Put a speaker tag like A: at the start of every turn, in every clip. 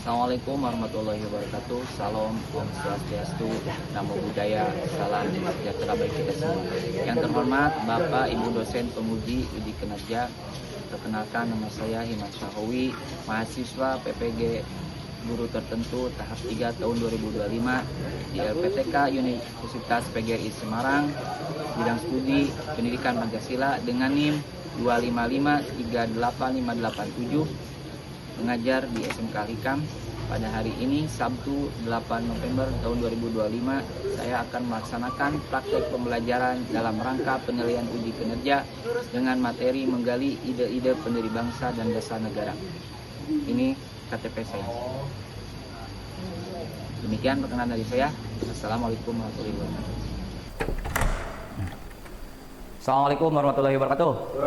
A: Assalamualaikum warahmatullahi wabarakatuh. Salam, Om Swastiastu, Namo Buddhaya, salam sejahtera bagi kita semua. Yang terhormat Bapak Ibu dosen penguji Udi Kinerja, perkenalkan nama saya Himan Syahowi, mahasiswa PPG Guru Tertentu tahap 3 tahun 2025 di LPTK Universitas PGRI Semarang, bidang studi Pendidikan Pancasila dengan NIM 2553857, mengajar di SMK Al-Hikam. Pada hari ini Sabtu 8 November tahun 2025 saya akan melaksanakan praktek pembelajaran dalam rangka penilaian uji kinerja dengan materi menggali ide-ide pendiri bangsa dan dasar negara. Ini KTP saya. Demikian perkenalan dari saya. Assalamualaikum warahmatullahi wabarakatuh.
B: Assalamualaikum warahmatullahi wabarakatuh.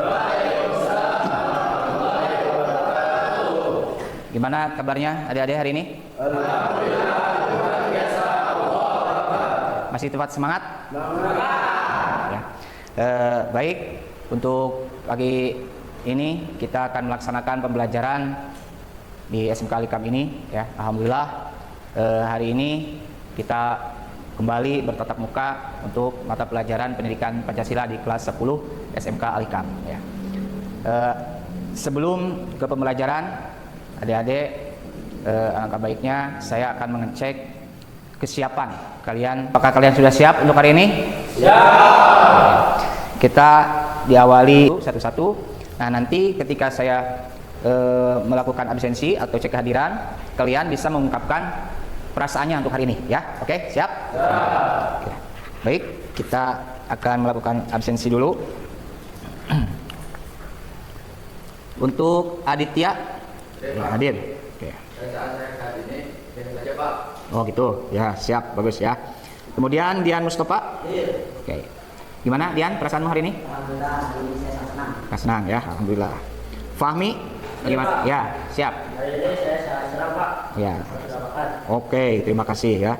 B: Gimana kabarnya adik-adik hari ini?
C: Alhamdulillah, luar biasa.
B: Masih tetap semangat? Ya. Baik, untuk pagi ini kita akan melaksanakan pembelajaran di SMK Al-Hikam ini. Ya, alhamdulillah hari ini kita kembali bertatap muka untuk mata pelajaran pendidikan Pancasila di kelas 10 SMK Al-Hikam. Ya. Sebelum ke pembelajaran, adik-adik, alangkah baiknya saya akan mengecek kesiapan kalian. Apakah kalian sudah siap untuk hari ini? Siap. Kita diawali satu-satu. Nah, nanti ketika saya melakukan absensi atau cek kehadiran, kalian bisa mengungkapkan perasaannya untuk hari ini, ya. Oke, siap? Siap. Oke. Baik, kita akan melakukan absensi dulu. Untuk Aditya, ya, hadir. Oke. Oh gitu, ya siap, bagus ya. Kemudian Dian Mustafa. Oke. Gimana Dian perasaanmu hari ini?
D: Alhamdulillah, hari ini saya sangat senang.
B: Senang ya, alhamdulillah. Fahmi, bagaimana? Ya, siap.
D: Hari ini saya sangat senang, Pak.
B: Ya.
D: Sudah makan.
B: Oke, terima kasih ya.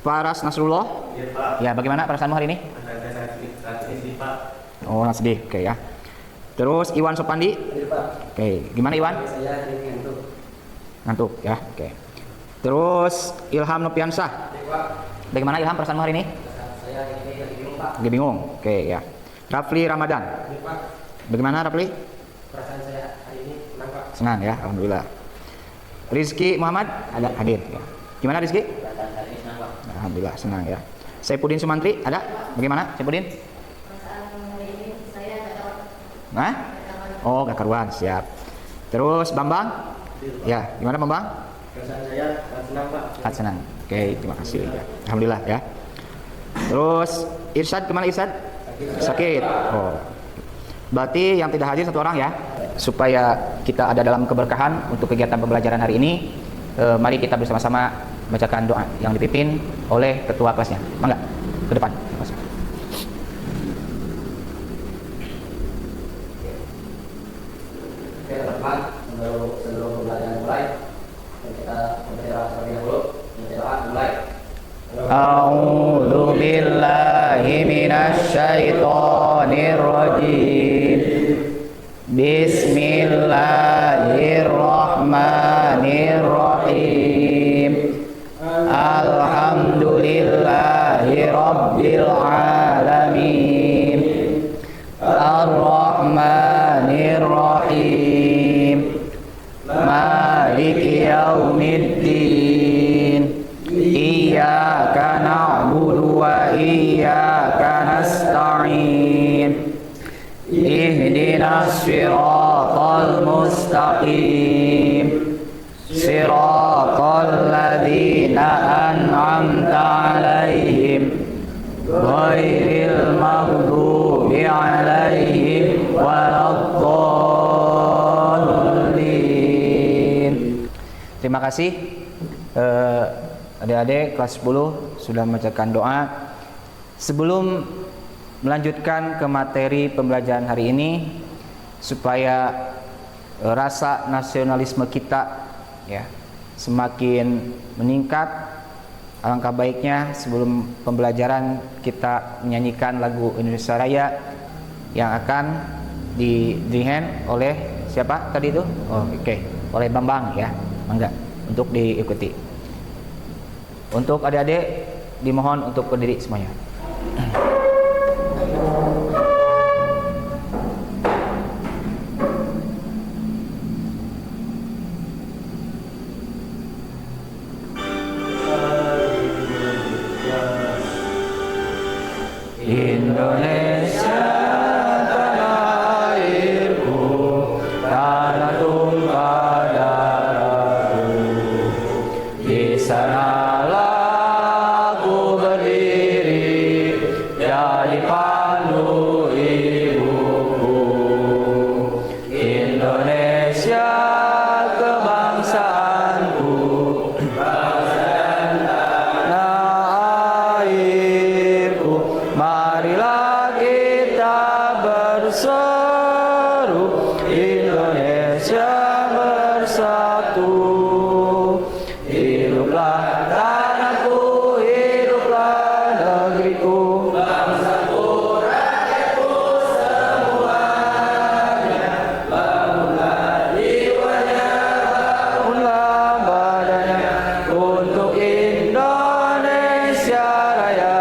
B: Faras Nasrullah.
C: Iya, Pak.
B: Ya, bagaimana perasaanmu hari ini?
C: Saya sedih, Pak.
B: Oh, sedih. Oke ya. Terus Iwan Sopandi.
D: Hadir, Pak.
B: Oke, gimana Iwan?
D: Saya hari ini ngantuk.
B: Ngantuk ya. Oke. Terus Ilham Nopiansah.
D: Hadir, Pak.
B: Bagaimana Ilham perasaanmu hari ini?
D: Saya hari ini lagi bingung, Pak.
B: Lagi bingung. Oke ya. Rafli Ramadan.
D: Hadir, Pak.
B: Bagaimana Rafli?
D: Perasaan saya hari ini senang, Pak.
B: Senang ya, alhamdulillah. Rizky Muhammad ada hadir ya. Gimana Rizky?
D: Perasaan hari ini senang, Pak.
B: Alhamdulillah senang ya. Saipudin Sumantri ada? Bagaimana Saipudin?
E: Perasaan hari ini saya nggak dapat.
B: Nah? Oh, gak karuan, siap. Terus Bambang? Ya, gimana Bambang?
D: Perasaan saya sangat senang, Pak.
B: Sangat senang. Oke, terima kasih ya. Alhamdulillah ya. Terus Irsyad kemana Irsyad? Sakit. Oh. Berarti yang tidak hadir satu orang ya. Supaya kita ada dalam keberkahan untuk kegiatan pembelajaran hari ini, mari kita bersama-sama bacakan doa yang dipimpin oleh ketua kelasnya. Mangga ke depan. Masuk.
D: Oke, teman-teman, sebelum pembelajaran mulai, kita berdoa terlebih dahulu. Berdoa mulai.
B: A'udzu billahi minasy syaithanir rajim. Bismillahirrahmanirrahim. Alhamdulillahi rabbil alamin. Ar-Rahmanir-Rahim. Maliki yaumiddin. Iyyaka na'budu wa iyyaka nasta'in. Ihdinas siratal mustaqim. Siratal ladzina an'amta 'alaihim ghairil maghdubi 'alaihim waladdallin. Terima kasih adik-adik kelas 10 sudah membacakan doa. Sebelum melanjutkan ke materi pembelajaran hari ini, supaya rasa nasionalisme kita ya semakin meningkat, alangkah baiknya sebelum pembelajaran kita menyanyikan lagu Indonesia Raya yang akan di hand oleh siapa tadi itu? Oh, oke. Oleh Bambang ya. Mangga. untuk diikuti. Untuk adik-adik dimohon untuk berdiri semuanya. Indonesia tanah airku, tanah tumpah darahku. Di sanalah aku berdiri, jadi pandu ibuku. Indonesia kebangsaanku, tanah airku. Marilah kita berseru, Indonesia bersatu. Hiduplah tanahku, hiduplah negeriku, bangsaku, rakyatku semuanya. Bangunlah jiwanya, bangunlah badannya untuk Indonesia Raya.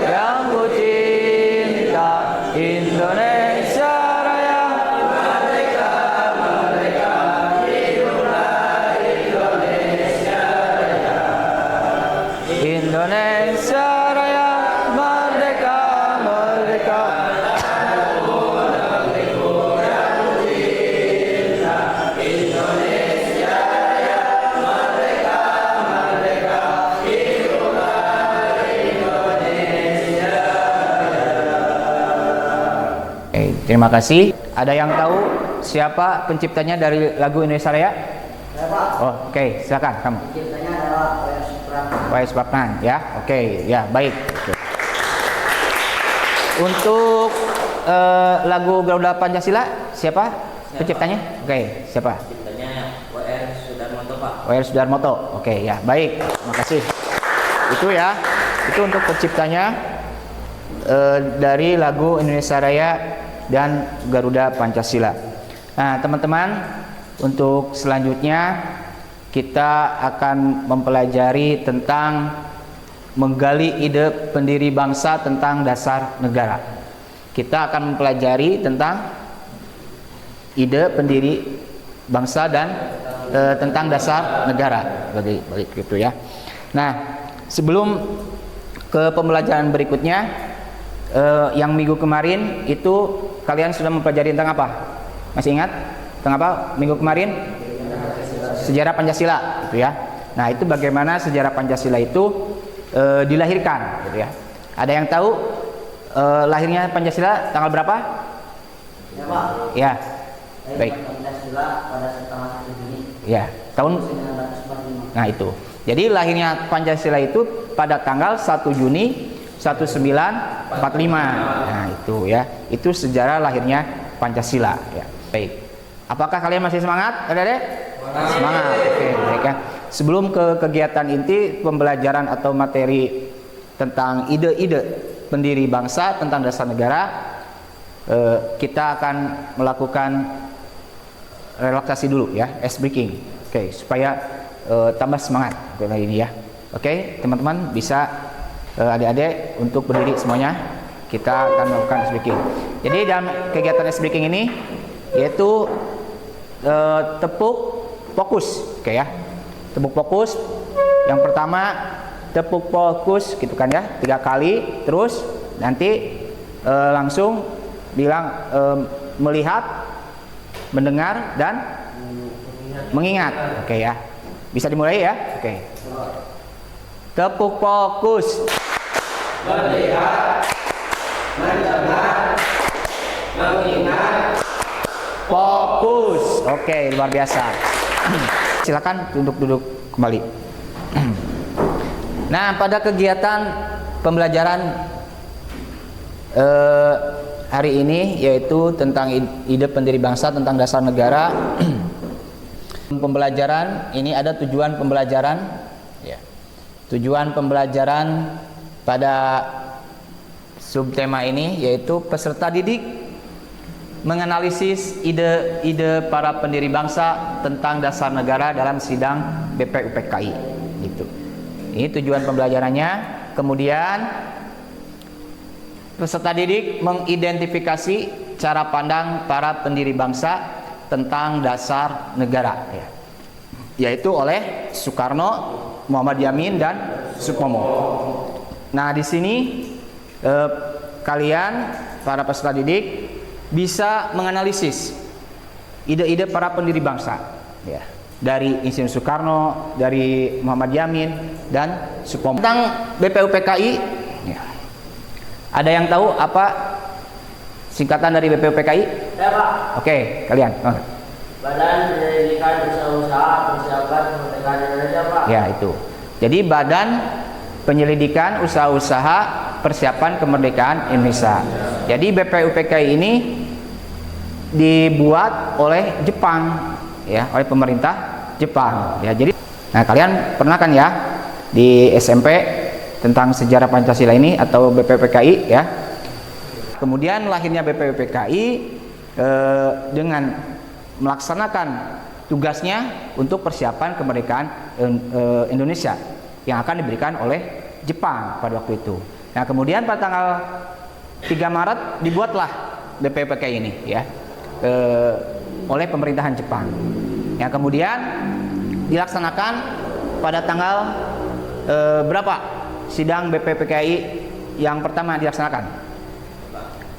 B: Yang ku cinta, Indonesia Raya. Merdeka, merdeka, hiduplah Indonesia Raya. Indonesia Raya, merdeka, merdeka. Terima kasih. Ada yang tahu siapa penciptanya dari lagu Indonesia Raya?
D: Ya, Pak.
B: Oh, oke, silakan kamu.
D: Penciptanya adalah W.R. Supratman.
B: W.R. Supratman, ya. Oke, ya, baik. Oke. Untuk lagu Garuda Pancasila siapa penciptanya? Oke, siapa?
C: Penciptanya W.R. Sudarmoto, Pak.
B: W.R. Sudarmoto. Oke, ya, baik. Terima kasih. Itu ya. Itu untuk penciptanya dari lagu Indonesia Raya dan Garuda Pancasila. Nah, teman-teman, untuk selanjutnya kita akan mempelajari tentang menggali ide pendiri bangsa tentang dasar negara. Kita akan mempelajari tentang ide pendiri bangsa dan tentang dasar negara. Bagi itu ya. Nah, sebelum ke pembelajaran berikutnya, yang minggu kemarin itu kalian sudah mempelajari tentang apa? Masih ingat? Tentang apa minggu kemarin? Sejarah Pancasila, gitu ya. Nah, itu bagaimana sejarah Pancasila itu dilahirkan, gitu ya. Ada yang tahu lahirnya Pancasila tanggal berapa?
D: Ya, Pak.
B: Ya, baik.
D: Pancasila pada tanggal 1 Juni
B: Ya, tahun.
D: 1945.
B: Nah, itu. Jadi lahirnya Pancasila itu pada tanggal 1 Juni 1945. Nah, itu ya. Itu sejarah lahirnya Pancasila, ya. Baik. Apakah kalian masih semangat, Adik-adik? Semangat. Oke, baik ya. Sebelum ke kegiatan inti pembelajaran atau materi tentang ide-ide pendiri bangsa tentang dasar negara, kita akan melakukan relaksasi dulu ya, ice breaking. Oke, supaya tambah semangat kali ini ya. Oke, teman-teman bisa adik-adik untuk berdiri semuanya. Kita akan melakukan ice breaking. Jadi dalam kegiatan ice breaking ini yaitu tepuk fokus, oke ya. Tepuk fokus. Yang pertama tepuk fokus gitu kan ya, 3 kali, terus nanti langsung bilang melihat, mendengar dan mengingat. Oke ya. Bisa dimulai ya? Oke. Tepuk fokus.
C: Melihat, mendengar, mengingat.
B: Fokus. Oke, luar biasa. Silakan duduk kembali. Nah, pada kegiatan pembelajaran hari ini yaitu tentang ide pendiri bangsa tentang dasar negara. Pembelajaran ini ada tujuan pembelajaran ya. Tujuan pembelajaran pada subtema ini, yaitu peserta didik menganalisis ide-ide para pendiri bangsa tentang dasar negara dalam sidang BPUPKI. Gitu. Ini tujuan pembelajarannya. Kemudian peserta didik mengidentifikasi cara pandang para pendiri bangsa tentang dasar negara, ya, yaitu oleh Soekarno, Muhammad Yamin, dan Supomo. Nah, di sini kalian para peserta didik bisa menganalisis ide-ide para pendiri bangsa, ya, dari Insinyur Soekarno, dari Muhammad Yamin, dan Supomo. Tentang BPUPKI, ya. Ada yang tahu apa singkatan dari BPUPKI?
C: Ya, Pak.
B: Oke, kalian.
C: Badan Penyelidikan Usaha-Usaha Persiapan Kemerdekaan Indonesia, Pak.
B: Ya, itu. Jadi Badan Penyelidikan Usaha-Usaha Persiapan Kemerdekaan Indonesia. Jadi BPUPKI ini dibuat oleh Jepang, ya, oleh pemerintah Jepang, ya. Jadi, nah, kalian pernah kan ya di SMP tentang sejarah Pancasila ini atau BPUPKI, ya. Kemudian lahirnya BPUPKI dengan melaksanakan tugasnya untuk persiapan kemerdekaan Indonesia yang akan diberikan oleh Jepang pada waktu itu. Nah, kemudian pada tanggal 3 Maret dibuatlah BPUPKI ini, ya, oleh pemerintahan Jepang. Yang kemudian dilaksanakan pada tanggal berapa sidang BPUPKI yang pertama dilaksanakan?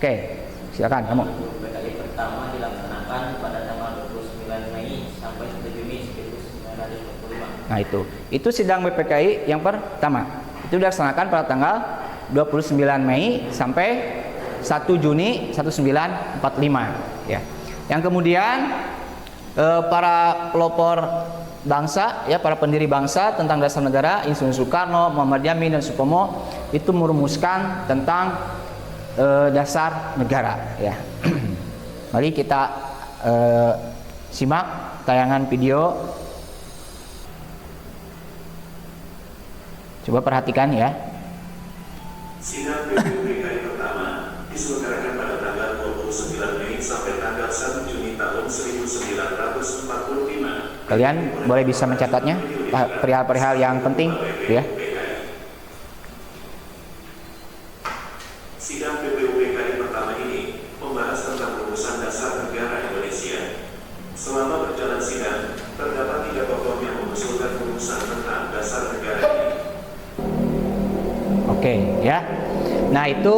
B: Oke, silakan kamu.
C: BPUPKI pertama dilaksanakan pada tanggal 29 Mei sampai 1 Juni 1945.
B: Nah, itu sidang BPUPKI yang pertama. Itu dilaksanakan pada tanggal 29 Mei sampai 1 Juni 1945, ya. Yang kemudian para pelopor bangsa, ya, para pendiri bangsa tentang dasar negara, Insinyur Soekarno, Muhammad Yamin, dan Supomo itu merumuskan tentang dasar negara, ya. Mari kita simak tayangan video. Coba perhatikan, ya.
F: Sidang BPUPKI pertama diselenggarakan pada tanggal 29 Mei sampai tanggal 1 Juni tahun 1945.
B: Kalian boleh bisa mencatatnya perihal-perihal yang penting, ya.
F: Sidang BPUPKI pertama ini membahas tentang rumusan dasar negara Indonesia. Selama berjalan sidang, terdapat 3 tokoh yang mengusulkan rumusan tentang dasar negara ini.
B: Oke, ya. Nah, itu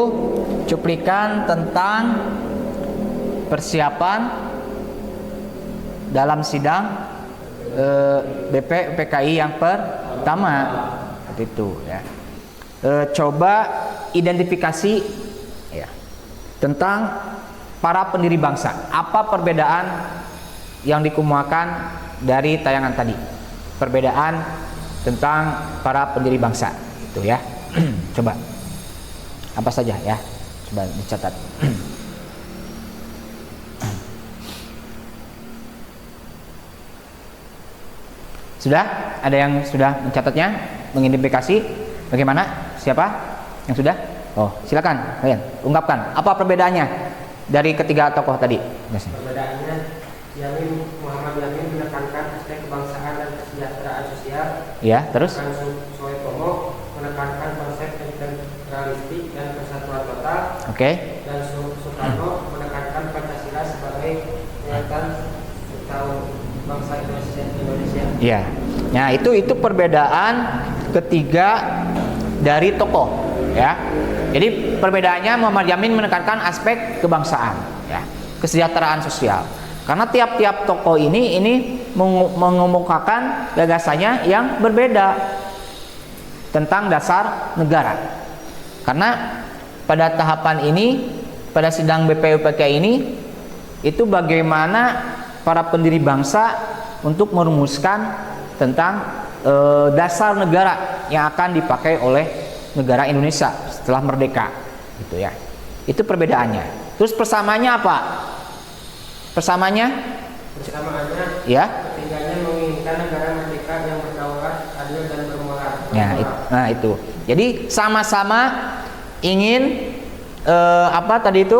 B: cuplikan tentang persiapan dalam sidang BPUPKI yang pertama, itu, ya. Coba identifikasi, ya, tentang para pendiri bangsa. Apa perbedaan yang dikemukakan dari tayangan tadi? Perbedaan tentang para pendiri bangsa, itu, ya. Coba apa saja, ya, coba dicatat. Sudah ada yang sudah mencatatnya, mengidentifikasi? Bagaimana? Siapa yang sudah? Oh, silakan kalian ungkapkan apa perbedaannya dari ketiga tokoh tadi.
G: Perbedaannya, Muhammad Yamin menekankan aspek kebangsaan dan kesejahteraan sosial.
B: Ya, terus?
G: Supomo menekankan konsep integralistik dan persatuan total.
B: Oke.
G: Dan Soekarno menekankan Pancasila sebagai penyatuan bangsa Indonesia.
B: Iya. Nah, itu perbedaan ketiga dari tokoh, ya. Jadi perbedaannya Muhammad Yamin menekankan aspek kebangsaan, ya, kesejahteraan sosial. Karena tiap-tiap tokoh ini mengemukakan gagasannya yang berbeda tentang dasar negara. Karena pada tahapan ini, pada sidang BPUPKI ini, itu bagaimana para pendiri bangsa untuk merumuskan tentang dasar negara yang akan dipakai oleh negara Indonesia setelah merdeka, gitu, ya. Itu perbedaannya. Terus persamaannya apa? Persamaannya, ya,
G: Ketiganya menginginkan negara merdeka yang berdaulat, adil, dan bermoral.
B: nah itu. Jadi sama-sama ingin apa tadi itu,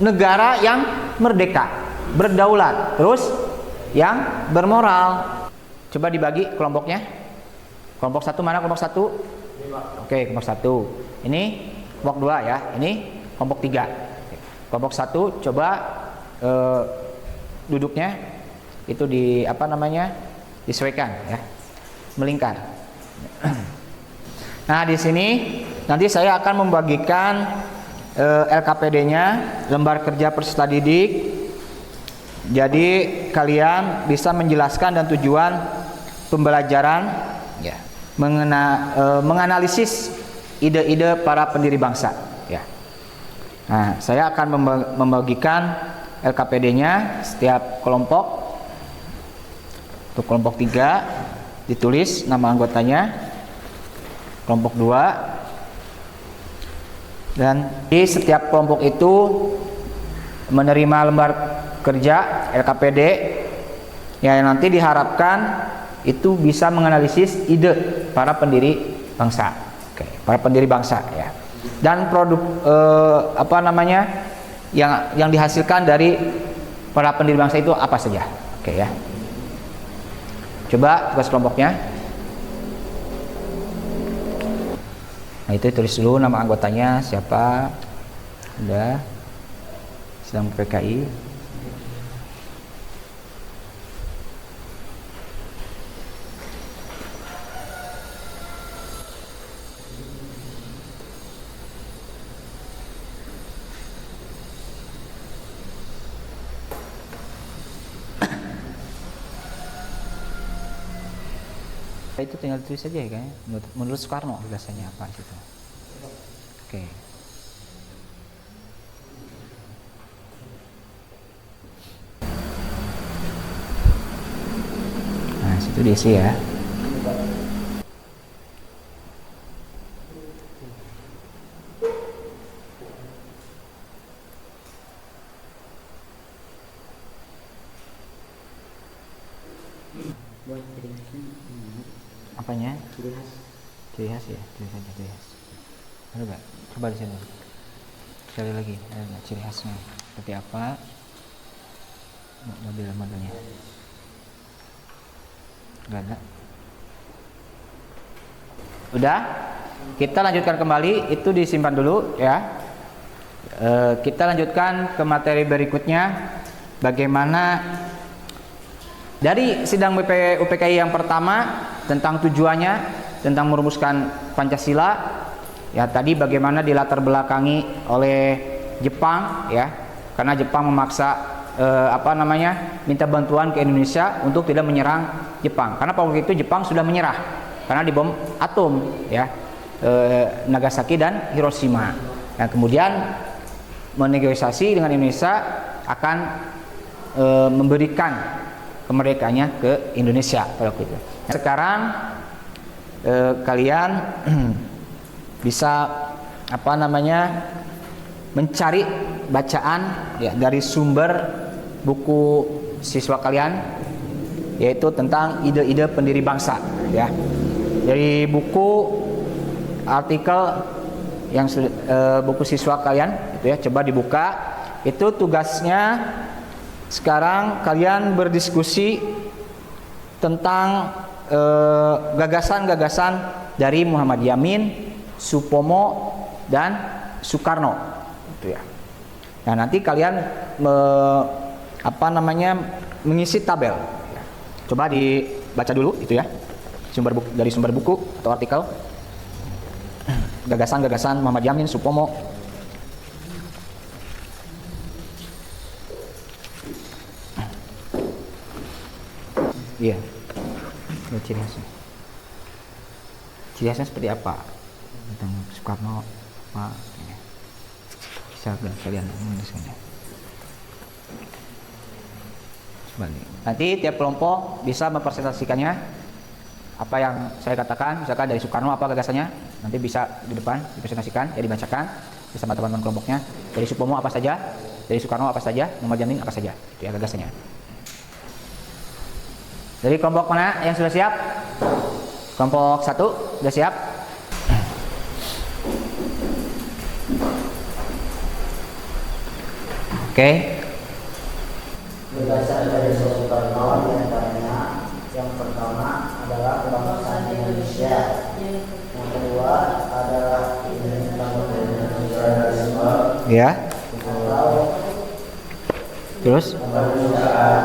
B: negara yang merdeka, berdaulat, terus yang bermoral. Coba dibagi kelompoknya. Kelompok satu mana kelompok satu? Oke, kelompok satu. Ini kelompok dua ya. Ini kelompok tiga. Kelompok satu coba duduknya itu di apa namanya, disesuaikan ya, melingkar. Nah di sini nanti saya akan membagikan LKPD-nya, lembar kerja peserta didik. Jadi kalian bisa menjelaskan dan tujuan pembelajaran ya, menganalisis ide-ide para pendiri bangsa ya. Nah, saya akan membagikan LKPD-nya setiap kelompok. Untuk kelompok 3 ditulis nama anggotanya, kelompok 2, dan di setiap kelompok itu menerima lembar kerja LKPD yang nanti diharapkan itu bisa menganalisis ide para pendiri bangsa. Oke, para pendiri bangsa ya. Dan produk apa namanya yang dihasilkan dari para pendiri bangsa itu apa saja. Oke ya. Coba tugas kelompoknya. Nah itu tulis dulu nama anggotanya siapa. Udah. Sedang PKI. Itu tinggal tulis saja ya kayaknya. Menurut Soekarno biasanya apa situ. Oke. Nah situ diisi ya. Apanya? Ciri khas ya, ciri khas. Ada nggak? Coba di sini. Sekali lagi, ada nggak ciri khasnya? Seperti apa? Modelnya. Nggak ada. Udah? Kita lanjutkan kembali. Itu disimpan dulu ya. Kita lanjutkan ke materi berikutnya. Bagaimana dari sidang UPKI yang pertama tentang tujuannya, tentang merumuskan Pancasila ya, tadi bagaimana dilatar belakangi oleh Jepang ya, karena Jepang memaksa minta bantuan ke Indonesia untuk tidak menyerang Jepang, karena pada waktu itu Jepang sudah menyerah karena dibom atom ya, Nagasaki dan Hiroshima. Nah, kemudian menegosiasi dengan Indonesia akan memberikan kemerdekaannya ke Indonesia pada waktu itu. Sekarang kalian bisa mencari bacaan ya dari sumber buku siswa kalian, yaitu tentang ide-ide pendiri bangsa ya. Dari buku artikel yang buku siswa kalian itu ya, coba dibuka. Itu tugasnya sekarang kalian berdiskusi tentang gagasan-gagasan dari Muhammad Yamin, Supomo, dan Soekarno itu ya. Nah nanti kalian mengisi tabel. Coba dibaca dulu itu ya, dari sumber buku atau artikel, gagasan-gagasan Muhammad Yamin, Supomo. Iya. Ciri khasnya. Ciri khasnya seperti apa? Tentang Soekarno, Pak. Bisa kalian menuliskannya. Nanti tiap kelompok bisa mempresentasikannya apa yang saya katakan, misalkan dari Soekarno apa gagasannya, nanti bisa di depan dipresentasikan, ya dibacakan bersama teman-teman kelompoknya. Dari Supomo apa saja, dari Soekarno apa saja, Muhammad Yamin apa saja, itu ya gagasannya. Dari kelompok mana yang sudah siap? Kelompok 1 sudah siap? Oke.
D: Gagasan dari Soekarno diantaranya yang pertama adalah kebangsaan Indonesia, yang kedua adalah tentang nasionalisme
B: Ya.
D: atau
B: Terus?
D: kemanusiaan.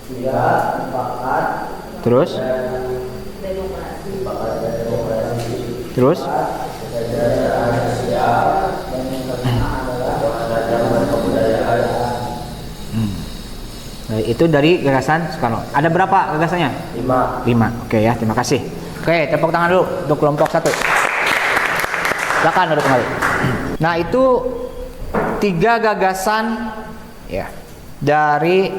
D: Tiga, sepakat
B: Terus?
E: Demokrasi.
D: sepakat dan demokrasi.
B: Terus?
D: Kejajaran sosial, dan yang kelima adalah keberagaman kebudayaan.
B: Nah, itu dari gagasan Soekarno. Ada berapa gagasannya?
D: 5.
B: 5. Oke ya, terima kasih. Oke, tepuk tangan dulu untuk kelompok 1. Silakan duduk kembali. Nah, itu 3 gagasan ya dari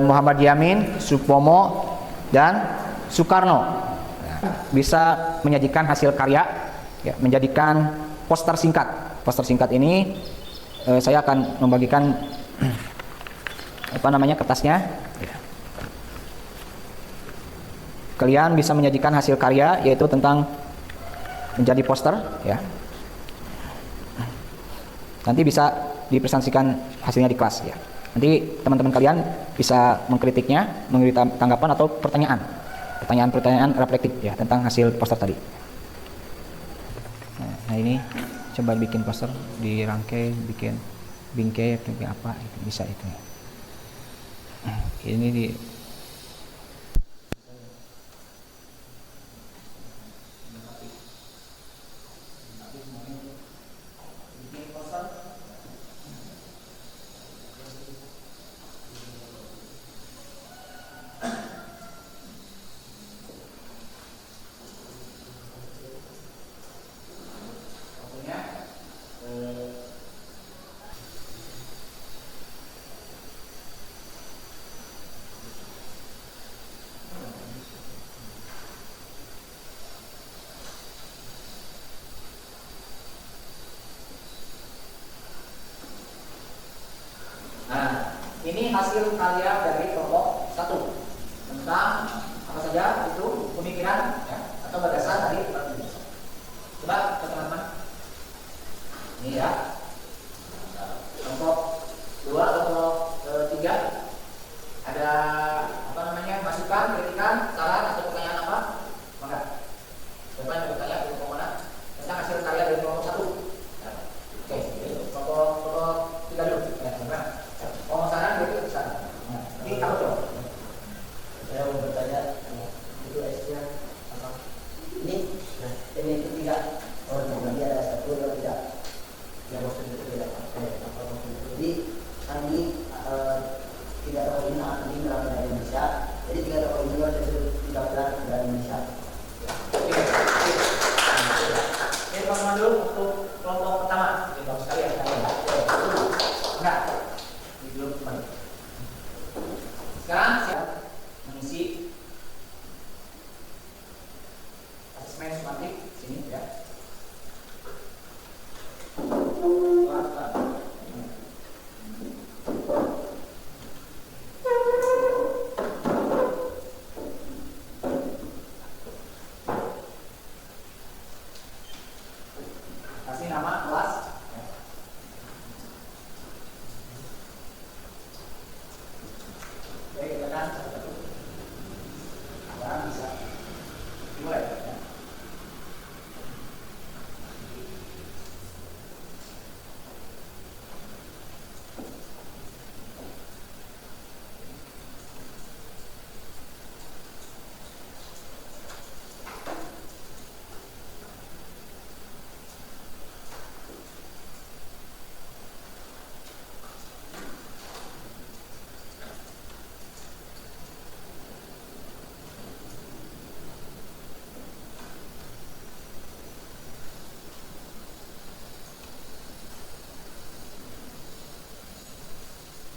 B: Muhammad Yamin, Supomo, dan Soekarno. Nah, bisa menyajikan hasil karya, ya, menjadikan poster singkat. Poster singkat ini saya akan membagikan kertasnya. Ya. Kalian bisa menyajikan hasil karya yaitu tentang menjadi poster, ya. Nanti bisa dipresentasikan hasilnya di kelas, ya. Nanti teman-teman kalian bisa mengkritiknya, memberi tanggapan atau pertanyaan reflektif ya tentang hasil poster tadi. Nah, ini coba bikin poster, dirangkai, bikin bingkai atau apa, itu bisa itu. Ini di ini hasil karya dari kelompok 1 tentang apa saja itu pemikiran ya, atau gagasan dari coba teman-teman ini ya kelompok 2 kelompok 3 ada masukan, kritikan, saran atau pertanyaan apa? Maka siapa yang bertanya ke kelompok mana tentang hasil karya dari kelompok 1? Oke, kelompok 3 dulu ya, gimana? Oh, saran berarti saran. Nah, ini apa coba?
D: Saya mau bertanya, itu S-nya apa? Ini itu 3. Oh, nanti ada 1 atau 3. Yang maksudnya itu tidak apa maksudnya? Jadi kami 3 tokoh ini akan berada di Indonesia. Jadi 3 tokoh ini harus berada di Indonesia.
B: Ini teman-teman dulu untuk kelompok pertama. Ini bagus sekali ya. Enggak. Ini belum kembali. Sekarang siap mengisi asesmen semantik sini ya. Kasih nama kelas ya. Oke, kita kan satu-satu. Sekarang bisa dimulai ya.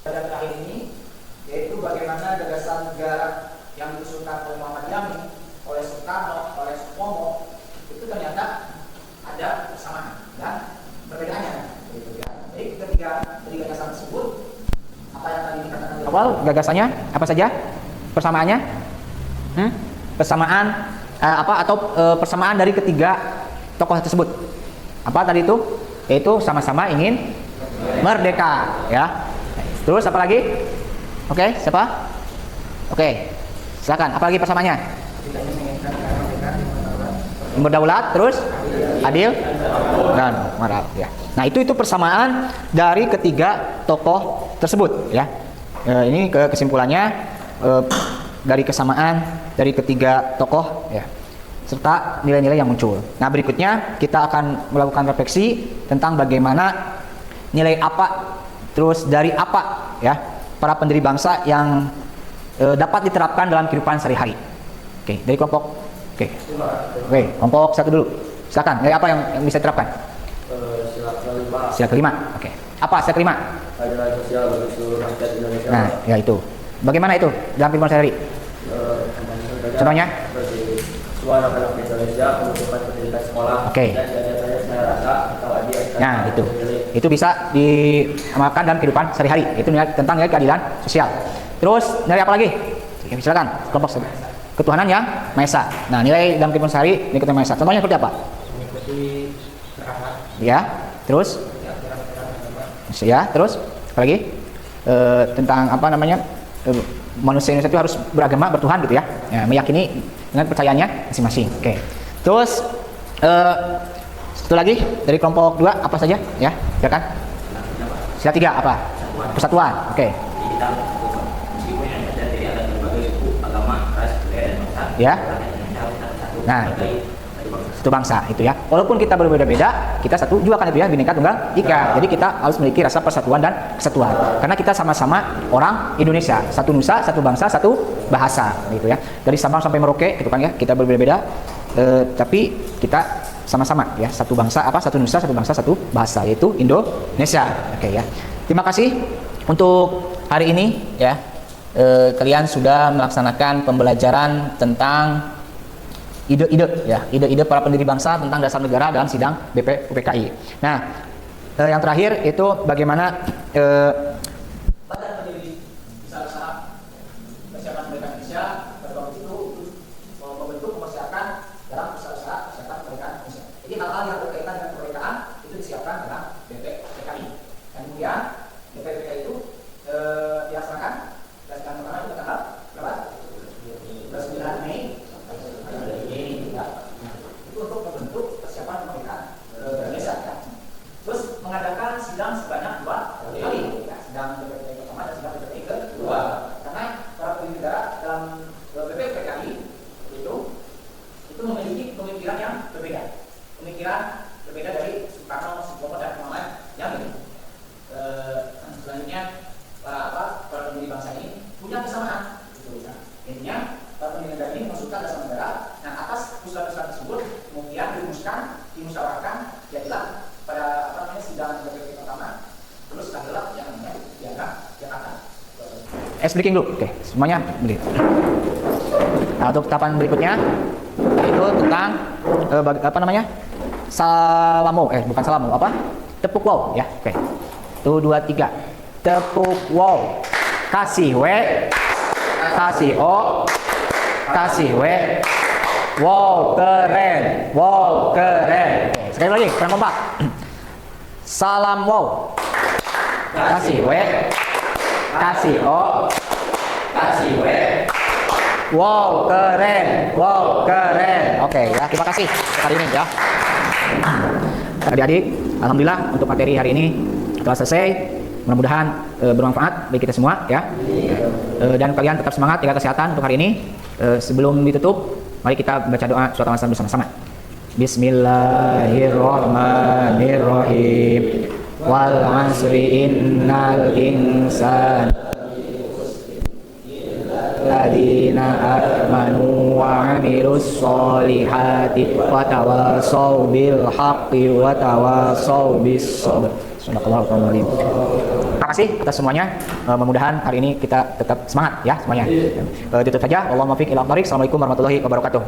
B: Pada terakhir ini yaitu bagaimana gagasan negara yang diusulkan oleh Muhammad Yamin, oleh Soekarno, oleh Supomo itu ternyata ada persamaan dan perbedaannya. Jadi ketiga dari gagasan tersebut, apa yang tadi dikatakan di awal, gagasannya apa saja? Persamaannya? Persamaan persamaan dari ketiga tokoh tersebut. Apa tadi itu? Yaitu sama-sama ingin merdeka, ya. Terus apa lagi? Oke, siapa? Oke, silakan. Apa lagi persamaannya? Berdaulat, terus adil dan moral, ya. Nah, itu persamaan dari ketiga tokoh tersebut, ya. Ini kesimpulannya dari kesamaan dari ketiga tokoh, ya, serta nilai-nilai yang muncul. Nah, berikutnya kita akan melakukan refleksi tentang bagaimana nilai apa, terus dari apa, ya, para pendiri bangsa yang dapat diterapkan dalam kehidupan sehari-hari. Oke, dari kelompok. Oke, kelompok satu dulu. Silakan. Nilai apa yang bisa diterapkan? Sila kelima. Oke. Apa sila kelima?
C: Adalah sosial bagi seluruh rakyat Indonesia.
B: Nah, ya itu. Bagaimana itu dalam kehidupan sehari-hari? Contohnya?
C: Semua anak-anak Indonesia membutuhkan pendidikan sekolah.
B: Oke.
C: Dan diantaranya saya rasa atau adik.
B: Nah, itu bisa diamalkan dalam kehidupan sehari-hari. Itu nilai tentang nilai keadilan sosial. Terus nilai apa lagi? Oke, silakan. Kelompok ketuhanan yang Maha Esa. Nah, nilai dalam kehidupan sehari nilai ketuhanan Maha Esa. Contohnya seperti apa?
G: Mengikuti arahan.
B: Ya. Terus? Ya. Terus? Apa lagi? Tentang apa namanya? Manusia Indonesia itu harus beragama, bertuhan gitu ya. Ya, meyakini dengan percayaannya masing-masing. Oke. Terus satu lagi dari kelompok 2 apa saja? Ya, silakan. Sila 3 apa? Persatuan. Oke.
C: Kita meskipun yang ada dari ada berbagai suku, agama, ras, budaya dan bangsa.
B: Ya.
C: Satu.
B: Nah, satu bangsa itu ya. Walaupun kita berbeda-beda, kita satu juga kan itu ya, Bhinneka Tunggal Ika. Jadi kita harus memiliki rasa persatuan dan kesatuan. Karena kita sama-sama orang Indonesia, satu nusa, satu bangsa, satu bahasa gitu ya. Dari Sabang sampai Merauke gitu kan ya, kita berbeda-beda tapi kita sama-sama ya, satu bangsa satu nusa, satu bangsa, satu bahasa, yaitu Indonesia. Oke ya. Terima kasih untuk hari ini ya. Kalian sudah melaksanakan pembelajaran tentang ide-ide para pendiri bangsa tentang dasar negara dalam sidang UPKI. Nah, yang terakhir itu bagaimana badan pendiri besar-besar persiapan kemerdekaan Indonesia itu membentuk mempersiapkan dalam besar-besar persiapan kemerdekaan Indonesia. Jadi hal-hal yang berkaitan dengan kemerdekaan itu disiapkan dalam BPUPKI. Dan kemudian BPUPKI itu dilaksanakan dan pertama itu tanggal berapa? 29 Mei. Itu untuk membentuk persiapan kemerdekaan Indonesia ya. Terus mengadakan sidang sebanyak 2 kali ya, sidang BPUPKI pertama dan sidang BPUPKI kedua. Karena para pendiri negara dalam BPUPKI itu memiliki pemikiran yang berbeda. Pemikiran berbeda dari Soekarno, Soekarno dan yang lain yang ini. Selanjutnya para pendiri bangsa ini punya kesamaan. Intinya para pendiri negara ini mengusulkan dasar negara. Nah, atas usulan-usulan tersebut kemudian dirumuskan, dimusyawarahkan, jadilah pada sidang BPUPKI pertama. Terus adalah yang namanya dianggap Jakarta. Breaking dulu, oke, semuanya berdiri. Nah, untuk tahapan berikutnya itu tentang apa namanya? Salamo, bukan salamo, apa? Tepuk wow, ya, oke. 1, 2, 3. Tepuk wow. Kasih W, kasih O, kasih W. Wow, keren. Wow, keren. Sekali lagi, keren kompak. Salam wow. Kasih W, kasih O, kasih W. Wow, keren. Wow, keren. Oke, ya, terima kasih hari ini ya. Adik-adik, alhamdulillah untuk materi hari ini telah selesai. Mudah-mudahan bermanfaat bagi kita semua ya. Dan kalian tetap semangat, jaga kesehatan untuk hari ini. Sebelum ditutup, mari kita baca doa surat al-Asr bersama-sama. Bismillahirrahmanirrahim. Wal 'asri innal insana ladina amanu wa 'amilus solihati wa tawasaw bil haqqi wa tawasaw bis sabr. Subhanallahul. Terima kasih atas semuanya. Mudah-mudahan hari ini kita tetap semangat ya semuanya. Tutup saja. Allahumma fiq ila thariq. Assalamualaikum warahmatullahi wabarakatuh.